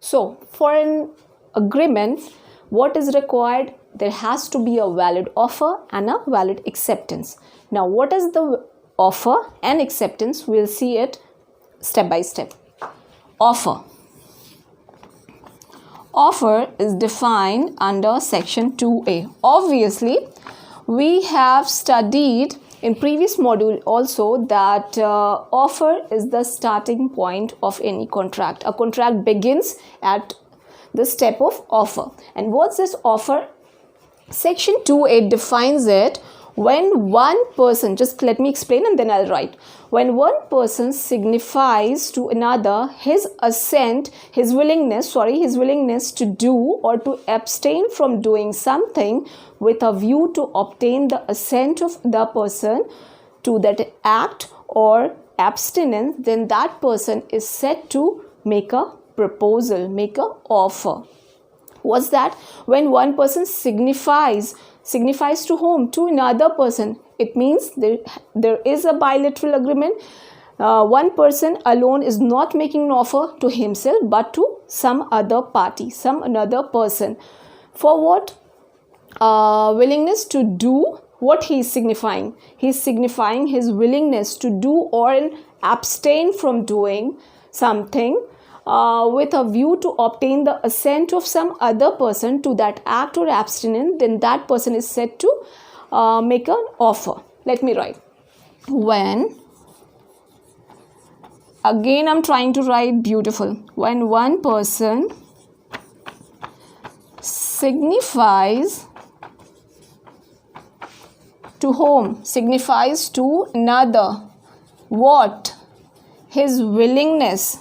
So for an agreement, what is required? There has to be a valid offer and a valid acceptance. Now what is the offer and acceptance? We'll see it step by step. Offer. Offer is defined under section 2A. Obviously, we have studied in previous module also that offer is the starting point of any contract. A contract begins at the step of offer. And what's this offer? Section 2A defines it when one person, just let me explain and then I'll write. When one person signifies to another his assent, his willingness to do or to abstain from doing something with a view to obtain the assent of the person to that act or abstinence, then that person is said to make a proposal, make a offer. What's that? When one person signifies to whom? To another person. It means there is a bilateral agreement. One person alone is not making an offer to himself but to some other party, some another person. For what? Willingness to do what he is signifying. He is signifying his willingness to do or abstain from doing something with a view to obtain the assent of some other person to that act or abstinence, then that person is said to make an offer. Let me write. When, again I'm trying to write beautiful. When one person signifies to whom? Signifies to another. What? His willingness.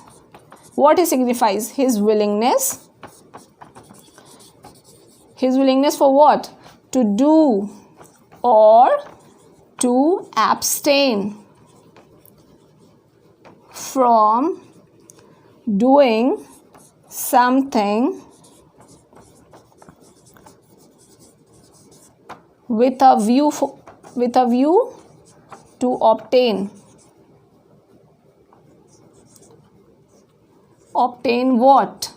What he signifies? His willingness. His willingness for what? To do or to abstain from doing something with a view to obtain what?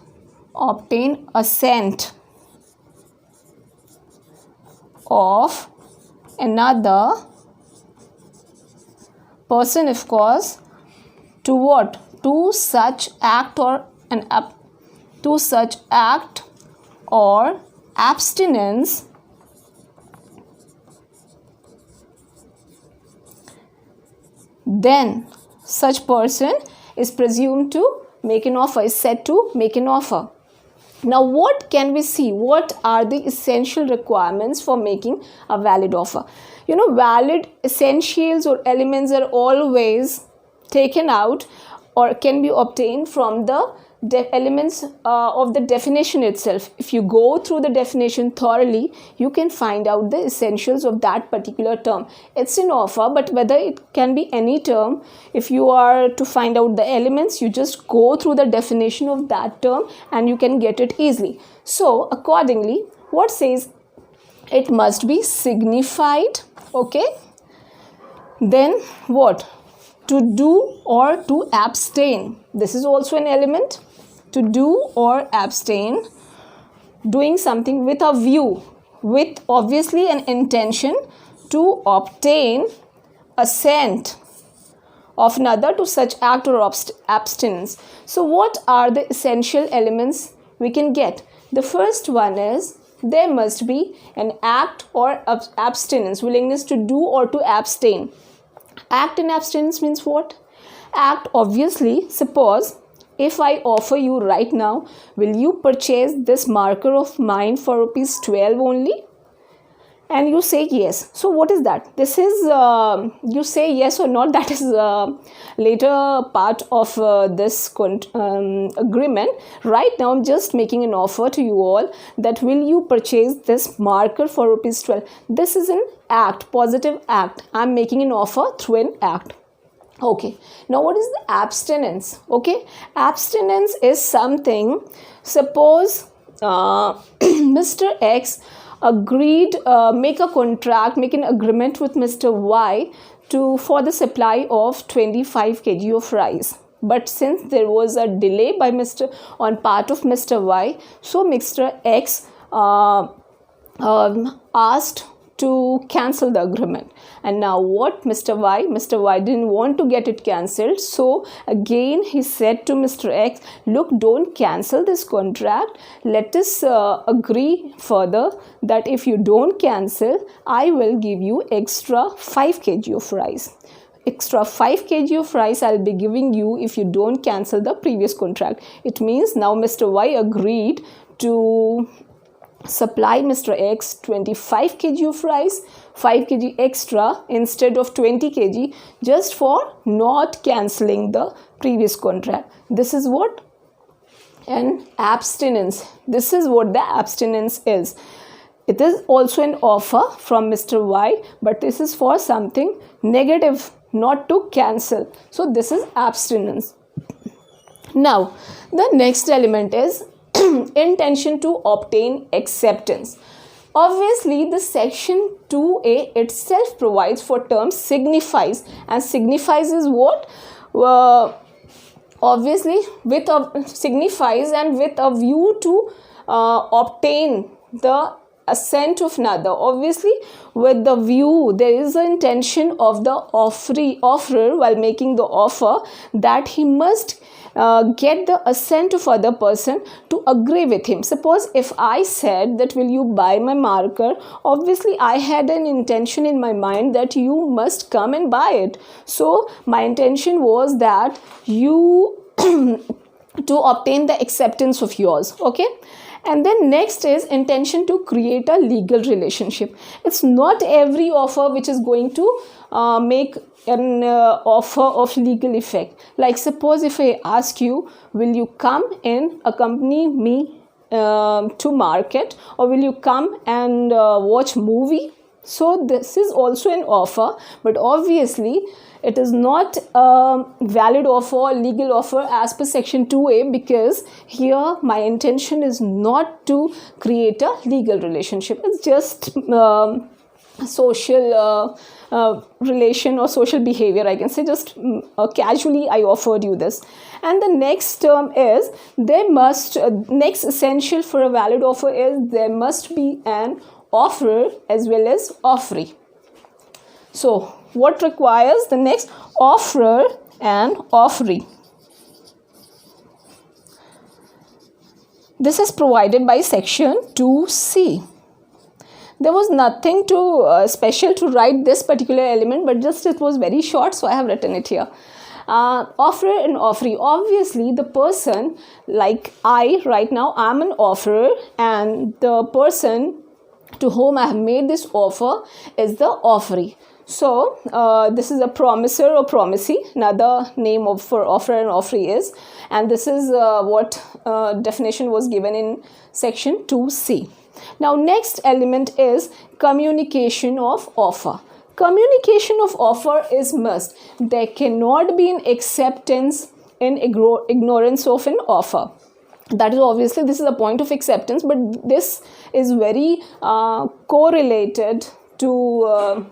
Obtain assent of another person, of course, to what? To such act or abstinence then such person is presumed to make an offer, is said to make an offer. Now what can we see? What are the essential requirements for making a valid offer? Valid essentials or elements are always taken out or can be obtained from the elements of the definition itself. If you go through the definition thoroughly, you can find out the essentials of that particular term. It's an offer, but whether it can be any term, if you are to find out the elements, you just go through the definition of that term and you can get it easily. So accordingly, what says? It must be signified. Okay. Then what? To do or to abstain. This is also an element. To do or abstain, doing something with a view, with obviously an intention to obtain assent of another to such act or abstinence. So what are the essential elements we can get? The first one is there must be an act or abstinence, willingness to do or to abstain. Act and abstinence means what? Act, obviously, suppose if I offer you right now, will you purchase this marker of mine for rupees 12 only? And you say yes. So what is that? This is, you say yes or not, that is later part of this agreement. Right now I'm just making an offer to you all that will you purchase this marker for rupees 12. This is an act, positive act. I'm making an offer through an act. Okay, now what is the abstinence? Okay, abstinence is something, suppose Mr. X agreed, make a contract, make an agreement with Mr. Y for the supply of 25 kg of rice. but since there was a delay by on part of Mr. Y, so Mr. X asked to cancel the agreement. And now what Mr. Y didn't want to get it cancelled, so again he said to Mr. X, look, don't cancel this contract, let us agree further that if you don't cancel, I will give you extra 5 kg of rice. Extra 5 kg of rice I'll be giving you if you don't cancel the previous contract. It means now Mr. Y agreed to supply Mr. X 25 kg of rice, 5 kg extra instead of 20 kg, just for not cancelling the previous contract. This is what an abstinence. This is what the abstinence is. It is also an offer from Mr. Y, but this is for something negative, not to cancel. So this is abstinence. Now the next element is intention to obtain acceptance. Obviously, the section 2A itself provides for terms signifies, and signifies is what? Obviously, with a signifies and with a view to obtain the assent of another. Obviously, with the view, there is an intention of the offerer while making the offer that he must get the assent of other person to agree with him. Suppose if I said that will you buy my marker, obviously I had an intention in my mind that you must come and buy it. So my intention was that you to obtain the acceptance of yours. Okay. And then next is intention to create a legal relationship. It's not every offer which is going to make an offer of legal effect. Like suppose if I ask you, will you come and accompany me to market, or will you come and watch movie? So this is also an offer, but obviously it is not a valid offer or legal offer as per section 2A, because here my intention is not to create a legal relationship. It's just social relation or social behavior, I can say. Just casually I offered you this. And the next term is there must next essential for a valid offer is there must be an offerer as well as offeree. So what requires the next? Offerer and offeree. This is provided by section 2C. There was nothing to special to write this particular element, but just it was very short, so I have written it here. Offerer and offeree. Obviously, the person, like I right now, I'm an offerer, and the person to whom I have made this offer is the offeree. So this is a promiser or promisee, another name for offerer and offeree is, and this is what definition was given in section 2C. Now next element is communication of offer. Communication of offer is must. There cannot be an acceptance in ignorance of an offer. That is obviously, this is a point of acceptance, but this is very correlated to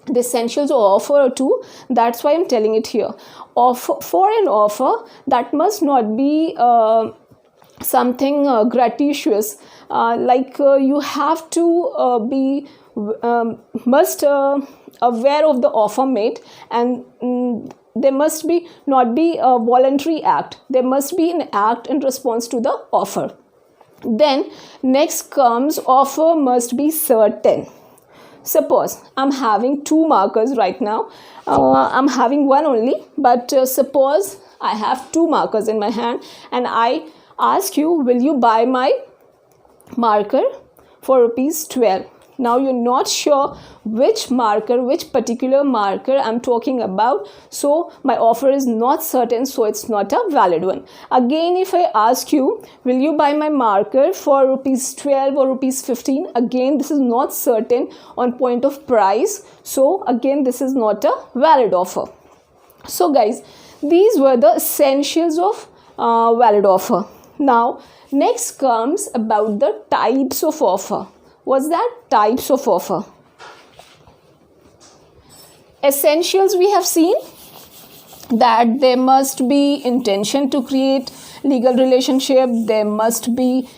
the essentials of offer too. That's why I'm telling it here. For an offer, that must not be something gratuitous. You have to be must aware of the offer made, and there must be not be a voluntary act. There must be an act in response to the offer. Then next comes offer must be certain. Suppose I'm having 2 markers right now. I'm having one only, but suppose I have 2 markers in my hand and I ask you, will you buy my marker for ₹12? Now you're not sure which marker, which particular marker I'm talking about. So my offer is not certain, so it's not a valid one. Again, if I ask you, will you buy my marker for ₹12 or ₹15? Again, this is not certain on point of price. So again, this is not a valid offer. So guys, these were the essentials of valid offer. Now, next comes about the types of offer. What's that? Types of offer. Essentials we have seen. that there must be intention to create legal relationship, there must be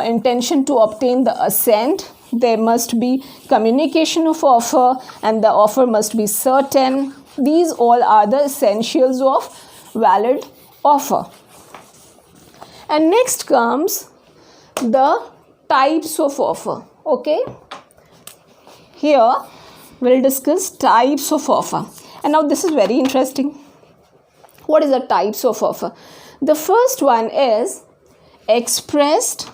intention to obtain the assent, there must be communication of offer, and the offer must be certain. These all are the essentials of valid offer. And next comes the types of offer. Okay, here we'll discuss types of offer. And now this is very interesting. What is the types of offer? The first one is expressed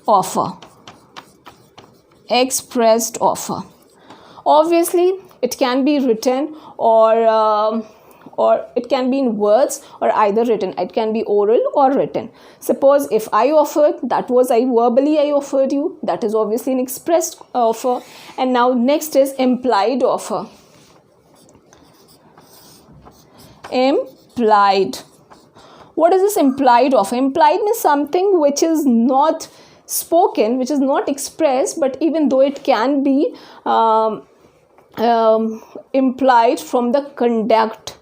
offer. Expressed offer. Obviously, it can be written or it can be in words or either written. It can be oral or written. Suppose if I offered, that was I offered you. That is obviously an expressed offer. And now next is implied offer. Implied. What is this implied offer? Implied means something which is not spoken, which is not expressed, but even though it can be implied from the conduct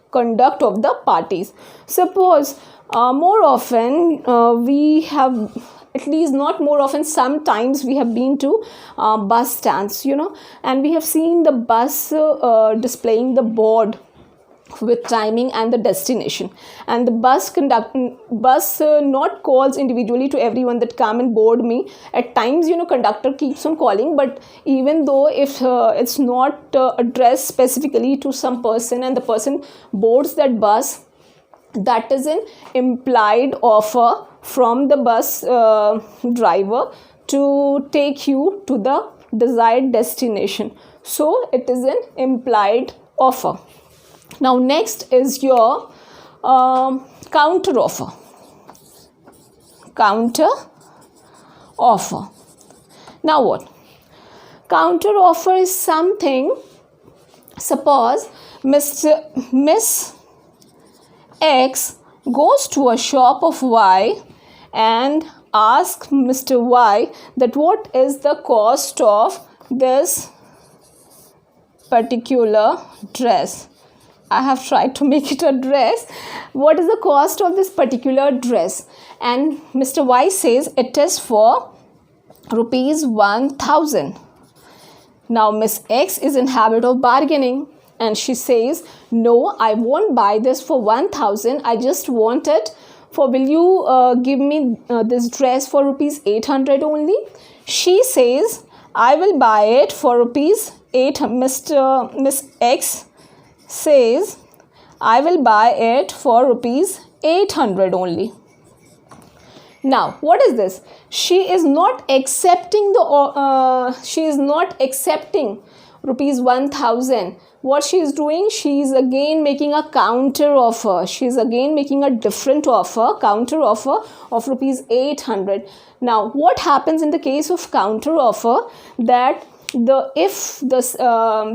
of the parties. Suppose more often we have, at least not more often, sometimes we have been to bus stands, and we have seen the bus displaying the board with timing and the destination, and the bus not calls individually to everyone that come and board me. At times conductor keeps on calling, but even though if it's not addressed specifically to some person and the person boards that bus, that is an implied offer from the bus driver to take you to the desired destination. So it is an implied offer. Now next is your counter offer. Counter offer. Now what? Counter offer is something, suppose Miss X goes to a shop of Y and asks Mr. Y that what is the cost of this particular dress. I have tried to make it a dress. What is the cost of this particular dress? And Mr. Y says it is for rupees 1,000. Now Miss X is in habit of bargaining and she says, no, I won't buy this for 1,000. I just want it for, will you give me this dress for rupees 800 only? She says, I will buy it for rupees 800. Miss X says, I will buy it for rupees 800 only. Now, what is this? She is not accepting rupees 1,000. What she is doing? She is again making a counter offer. She is again making a different offer, counter offer of rupees 800. Now, what happens in the case of counter offer? That if the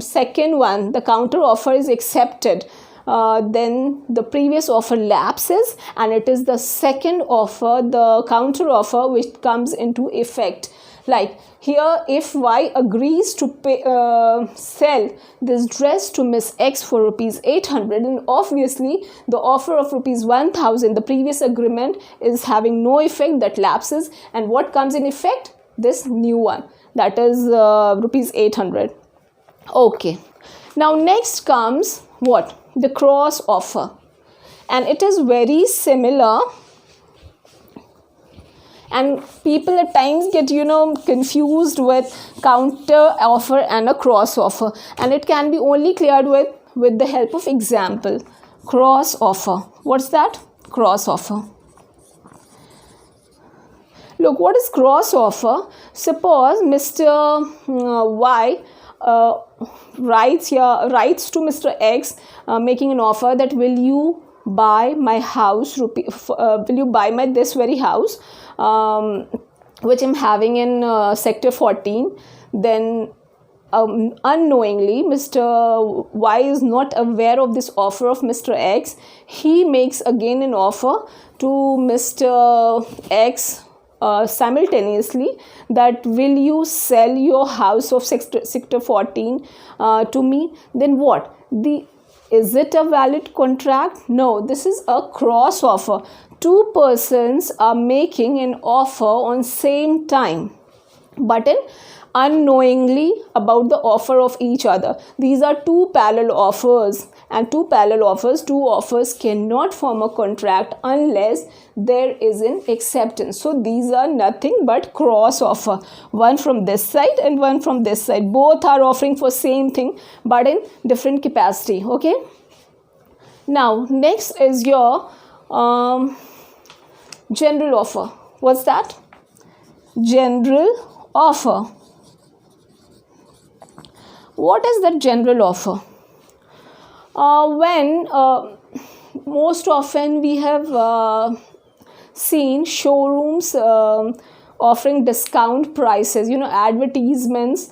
second one, the counter offer is accepted, then the previous offer lapses and it is the second offer, the counter offer, which comes into effect. Like here, if Y agrees to sell this dress to Miss X for rupees 800, and obviously the offer of rupees 1,000, the previous agreement is having no effect, that lapses, and what comes in effect? This new one, that is rupees 800. Okay, now next comes what? The cross offer, and it is very similar, and people at times get confused with counter offer and a cross offer, and it can be only cleared with the help of example. Cross offer, what's that? Cross offer. Look, what is cross offer? Suppose Mr. Y writes to Mr. X making an offer that will you buy my house, will you buy my this very house which I'm having in sector 14. Then unknowingly Mr. Y is not aware of this offer of Mr. X. He makes again an offer to Mr. X simultaneously, that will you sell your house of sector 14 to me? Then what? Is it a valid contract? No, this is a cross offer. Two persons are making an offer on same time, but unknowingly about the offer of each other. These are two parallel offers, and two offers cannot form a contract unless there is an acceptance. So these are nothing but cross offer, one from this side and one from this side. Both are offering for same thing but in different capacity. Okay, now next is your general offer. What's that? General offer. What is the general offer? When most often we have seen showrooms offering discount prices, advertisements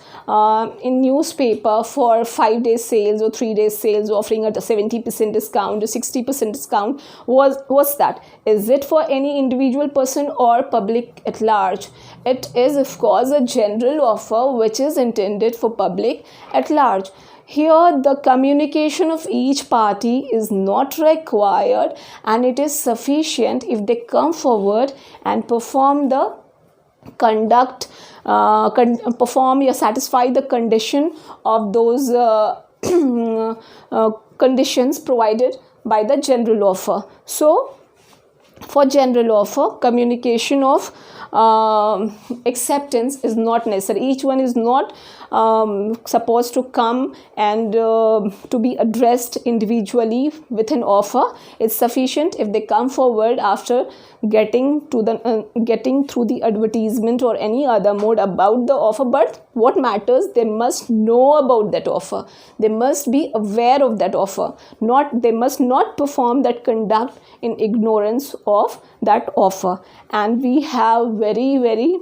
in newspaper for 5 days sales or 3 days sales, offering at a 70% discount or 60% discount. What's that? Is it for any individual person or public at large? It is, of course, a general offer which is intended for public at large. Here, the communication of each party is not required, and it is sufficient if they come forward and satisfy the condition of those conditions provided by the general offer. So, for general offer, communication of acceptance is not necessary. Each one is not supposed to come and to be addressed individually with an offer. It's sufficient if they come forward after getting through the advertisement or any other mode about the offer. But what matters, they must know about that offer. They must be aware of that offer. They must not perform that conduct in ignorance of that offer. And we have very, very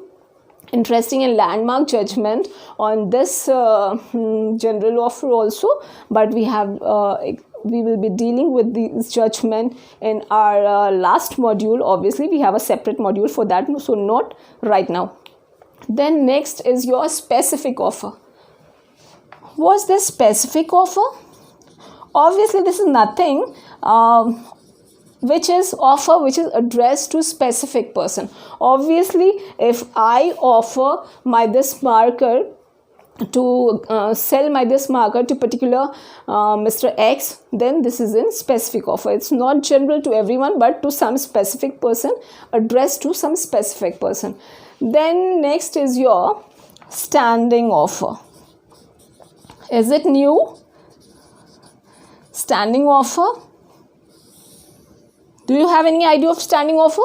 interesting and landmark judgment on this general offer also, but we will be dealing with this judgment in our last module. Obviously, we have a separate module for that, so not right now. Then next is your specific offer. What's this specific offer? Obviously, this is nothing which is addressed to specific person. Obviously, if I offer this marker to sell this marker to particular Mr. X, then this is in specific offer. It's not general to everyone, but to some specific person, addressed to some specific person. Then next is your standing offer. Is it new? Standing offer. Do you have any idea of standing offer?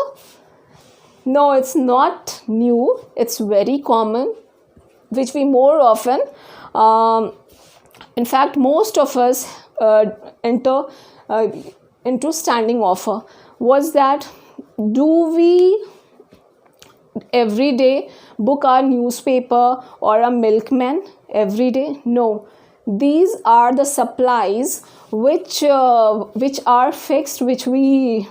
No, it's not new. It's very common, which we more often, in fact, most of us enter into standing offer. Was that, do we every day book our newspaper or a milkman every day? No. These are the supplies which are fixed, which we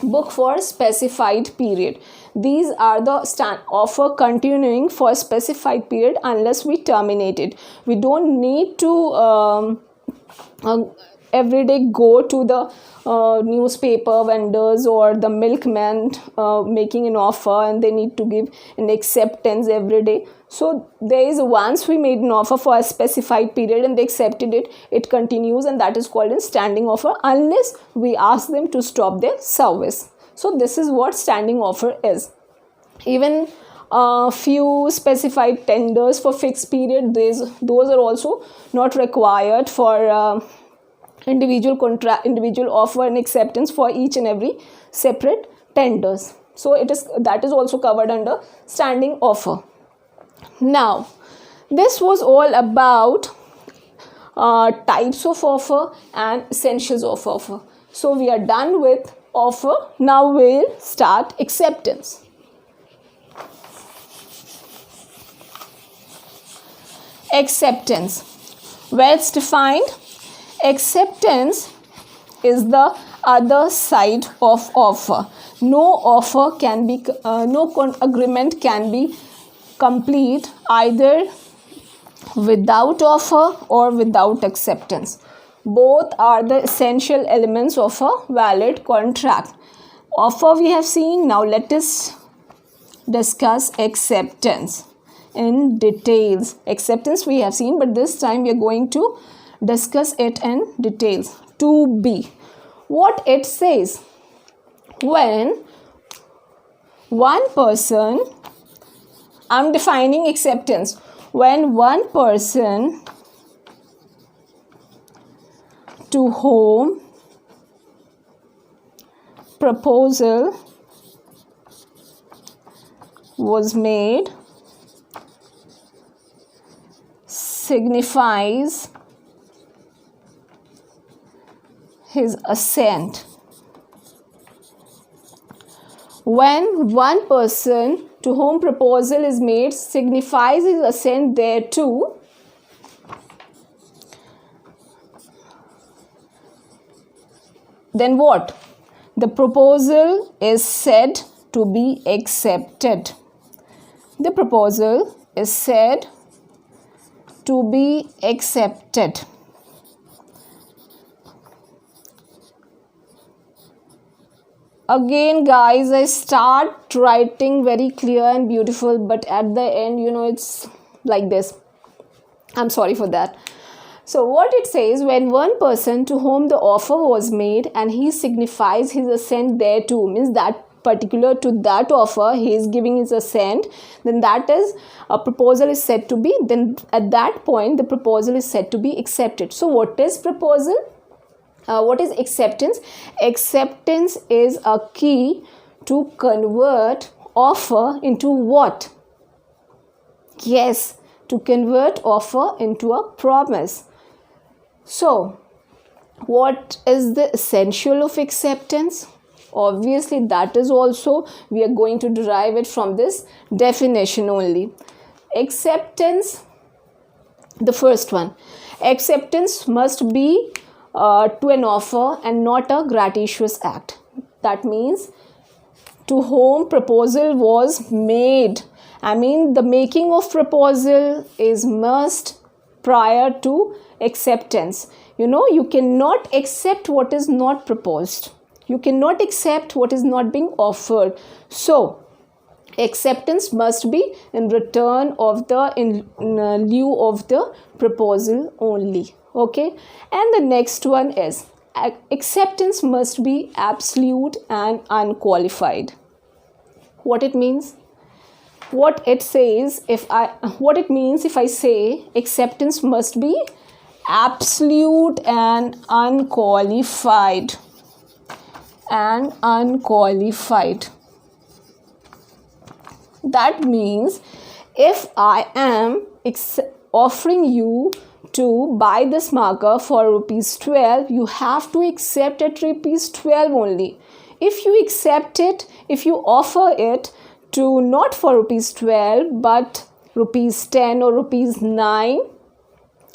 book for specified period. These are the offer continuing for a specified period unless we terminate it. We don't need to every day go to the newspaper vendors or the milkman making an offer, and they need to give an acceptance every day. So there is, once we made an offer for a specified period and they accepted it, it continues, and that is called a standing offer unless we ask them to stop their service. So this is what standing offer is. Even few specified tenders for fixed period, those are also not required for individual offer and acceptance for each and every separate tenders. So that is also covered under standing offer. Now, this was all about types of offer and essentials of offer. So we are done with offer. Now we'll start acceptance. Acceptance. Where it's defined, acceptance is the other side of offer. No agreement can be complete either without offer or without acceptance. Both are the essential elements of a valid contract. Offer we have seen. Now let us discuss acceptance in details. Acceptance we have seen, but this time we are going to discuss it in details. 2b. What it says: when one person, I'm defining acceptance, when one person to whom proposal was made signifies his assent. When one person to whom proposal is made signifies his assent thereto, then what? The proposal is said to be accepted. The proposal is said to be accepted. Again, guys, I start writing very clear and beautiful, but at the end, it's like this. I'm sorry for that. So what it says: when one person to whom the offer was made and he signifies his assent thereto, means that particular to that offer he is giving his assent, then that is a proposal is said to be, then at that point the proposal is said to be accepted. So what is proposal? What is acceptance? Acceptance is a key to convert offer into what? Yes, to convert offer into a promise. So, what is the essential of acceptance? Obviously, that is also, we are going to derive it from this definition only. Acceptance, the first one. Acceptance must be to an offer and not a gratuitous act. That means to whom proposal was made. I mean, the making of proposal is must prior to acceptance. You cannot accept what is not proposed. You cannot accept what is not being offered. So, acceptance must be in return of in lieu of the proposal only. Okay, and the next one is acceptance must be absolute and unqualified. What it means? What it says, what it means if I say acceptance must be absolute and unqualified. That means if I am offering you to buy this marker for rupees 12, you have to accept at rupees 12 only. If you accept it, if you offer it to not for rupees 12 but rupees 10 or rupees 9,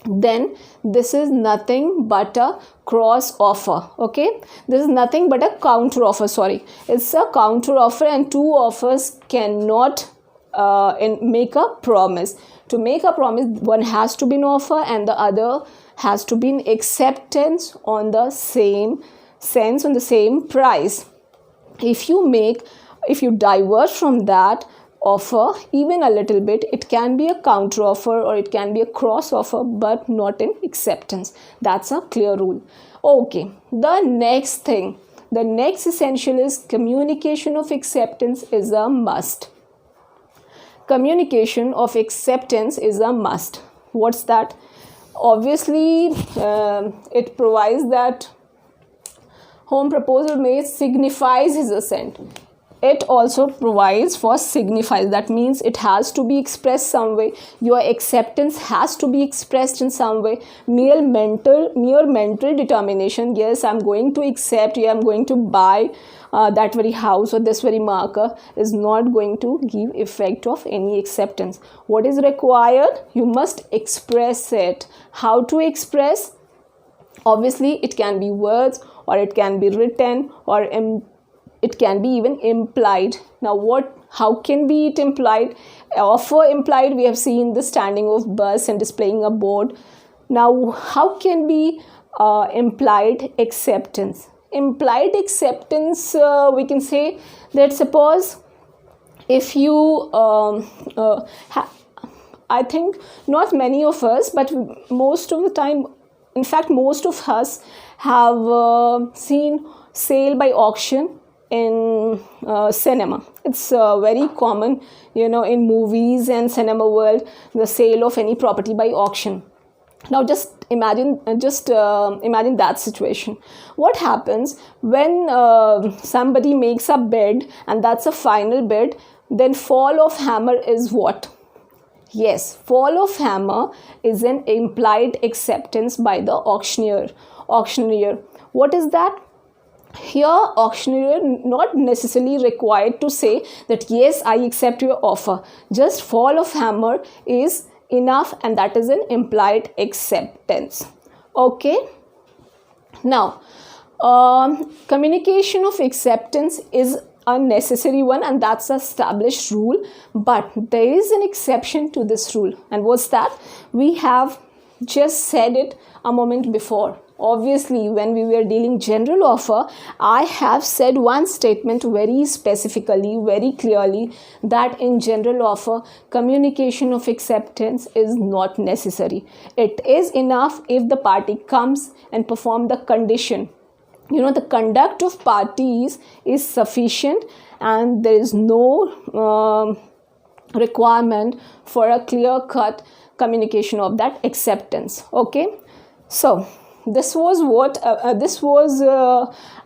then this is nothing but a cross offer. Okay, this is nothing but a counter offer. It's a counter offer, and two offers cannot make a promise. To make a promise, one has to be an offer and the other has to be an acceptance on the same sense, on the same price. If you diverge from that offer even a little bit, it can be a counter offer or it can be a cross offer, but not an acceptance. That's a clear rule. Okay, the next essential is communication of acceptance is a must. Communication of acceptance is a must. What's that? Obviously, it provides that whom proposal made signifies his assent. It also provides for signifies. That means it has to be expressed some way. Your acceptance has to be expressed in some way. Mere mental determination, yes, I'm going to accept, yeah, I'm going to buy that very house or this very marker, is not going to give effect of any acceptance. What is required? You must express it. How to express? Obviously, it can be words or it can be written or it can be even implied. Now, how can be it implied? Offer implied, we have seen the standing of bus and displaying a board. Now, how can be implied acceptance. Implied acceptance, we can say that suppose if you I think not many of us, but most of the time, in fact most of us have seen sale by auction in cinema. It's very common, in movies and cinema world, the sale of any property by auction. Now just imagine that situation. What happens when somebody makes a bid and that's a final bid? Then fall of hammer is what? Yes, fall of hammer is an implied acceptance by the auctioneer. What is that? Here auctioneer not necessarily required to say that yes, I accept your offer. Just fall of hammer is enough, and that is an implied acceptance. Okay. Now communication of acceptance is a necessary one, and that's an established rule, but there is an exception to this rule. And what's that? We have just said it a moment before. Obviously, when we were dealing general offer, I have said one statement very specifically, very clearly, that in general offer, communication of acceptance is not necessary. It is enough if the party comes and perform the condition. The conduct of parties is sufficient, and there is no requirement for a clear-cut communication of that acceptance. Okay, so this was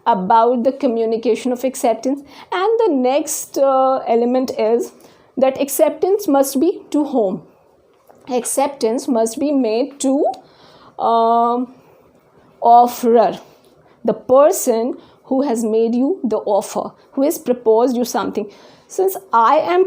about the communication of acceptance. And the next element is that acceptance must be to whom? Acceptance must be made to offerer, the person who has made you the offer, who has proposed you something. Since I am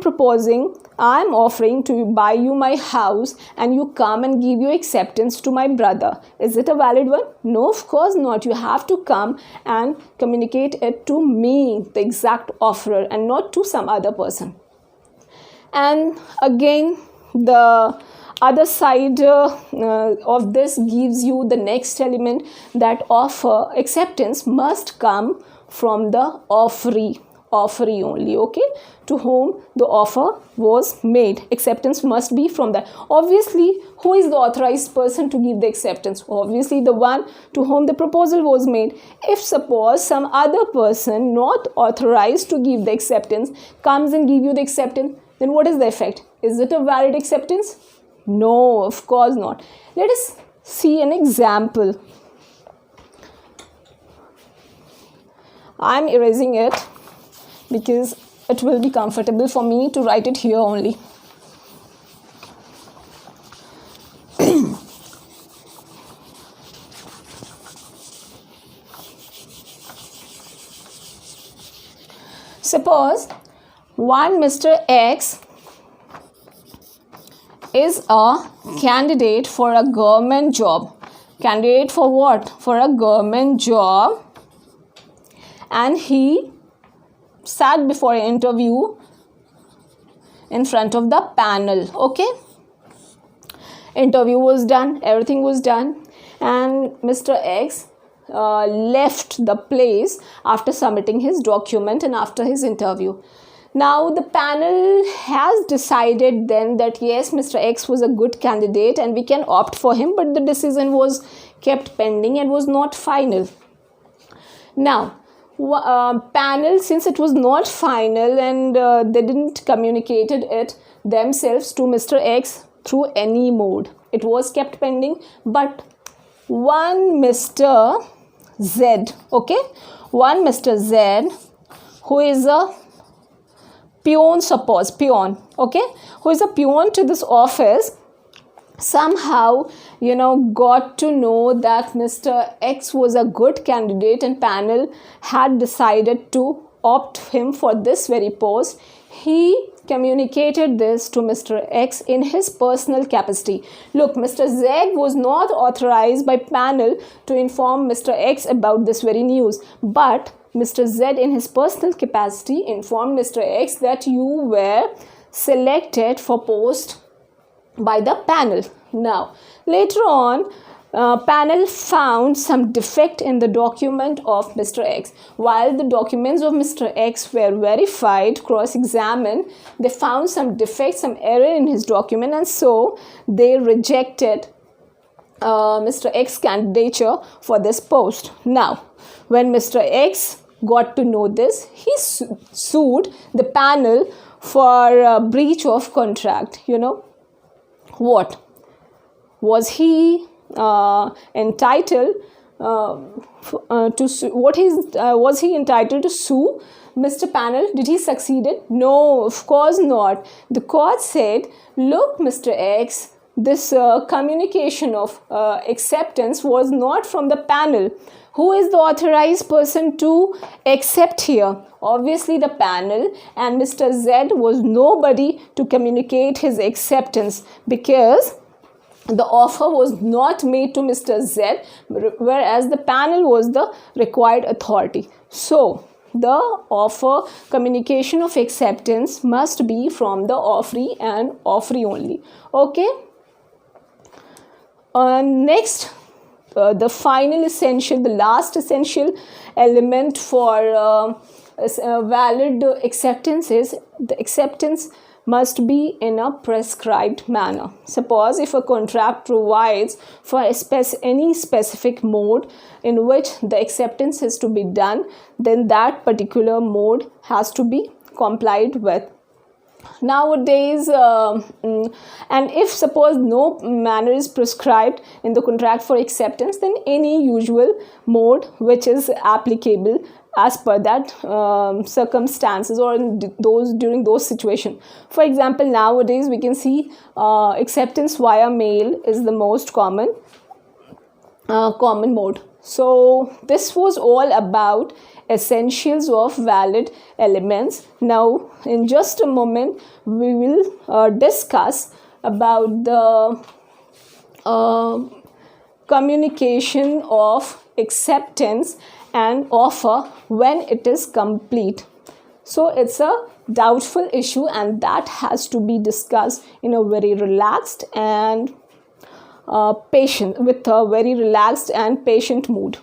offering to buy you my house, and you come and give your acceptance to my brother. Is it a valid one? No, of course not. You have to come and communicate it to me, the exact offerer, and not to some other person. And again, the other side of this gives you the next element, that offer acceptance must come from the offeree only. Okay, to whom the offer was made, acceptance must be from that. Obviously, who is the authorized person to give the acceptance? Obviously, the one to whom the proposal was made. If suppose some other person not authorized to give the acceptance comes and give you the acceptance, then what is the effect? Is it a valid acceptance? No, of course not. Let us see an example. I am erasing it because it will be comfortable for me to write it here only. Suppose one Mr. X is a candidate for a government job. Candidate for what? For a government job. And he sat before an interview in front of the panel. Okay, interview was done, everything was done, and Mr. X left the place after submitting his document and after his interview. Now the panel has decided then that yes, Mr. X was a good candidate and we can opt for him, but the decision was kept pending and was not final. Now panel, since it was not final and they didn't communicated it themselves to Mr. X through any mode, it was kept pending. But one Mr. Z, okay, one Mr. Z who is a peon, okay, who is a peon to this office, somehow got to know that Mr. X was a good candidate and panel had decided to opt him for this very post. He communicated this to Mr. X in his personal capacity. Look, Mr. Z was not authorized by panel to inform Mr. X about this very news, but Mr. Z in his personal capacity informed Mr. X that you were selected for post by the panel. Now later on, panel found some defect in the document of Mr. X. While the documents of Mr. X were verified, cross-examined, they found some defect, some error in his document, and so they rejected Mr. X candidature for this post. Now, when Mr. X got to know this, he sued the panel for breach of contract. What was he entitled to sue? Was he entitled to sue Mr. Panel? Did he succeeded? No, of course not. The court said, look, Mr. X, this communication of acceptance was not from the panel. Who is the authorized person to accept here? Obviously the panel, and Mr. Z was nobody to communicate his acceptance, because the offer was not made to Mr. Z, whereas the panel was the required authority. So the offer, communication of acceptance must be from the offeree and offeree only. Okay. Next, the final essential, the last essential element for valid acceptance is the acceptance must be in a prescribed manner. Suppose if a contract provides for any specific mode in which the acceptance is to be done, then that particular mode has to be complied with. Nowadays, and if suppose no manner is prescribed in the contract for acceptance, then any usual mode which is applicable as per that circumstances or during those situations. For example, nowadays we can see acceptance via mail is the most common mode. So this was all about essentials of valid elements. Now in just a moment we will discuss about the communication of acceptance and offer when it is complete. So it's a doubtful issue, and that has to be discussed in a very relaxed and patient mood.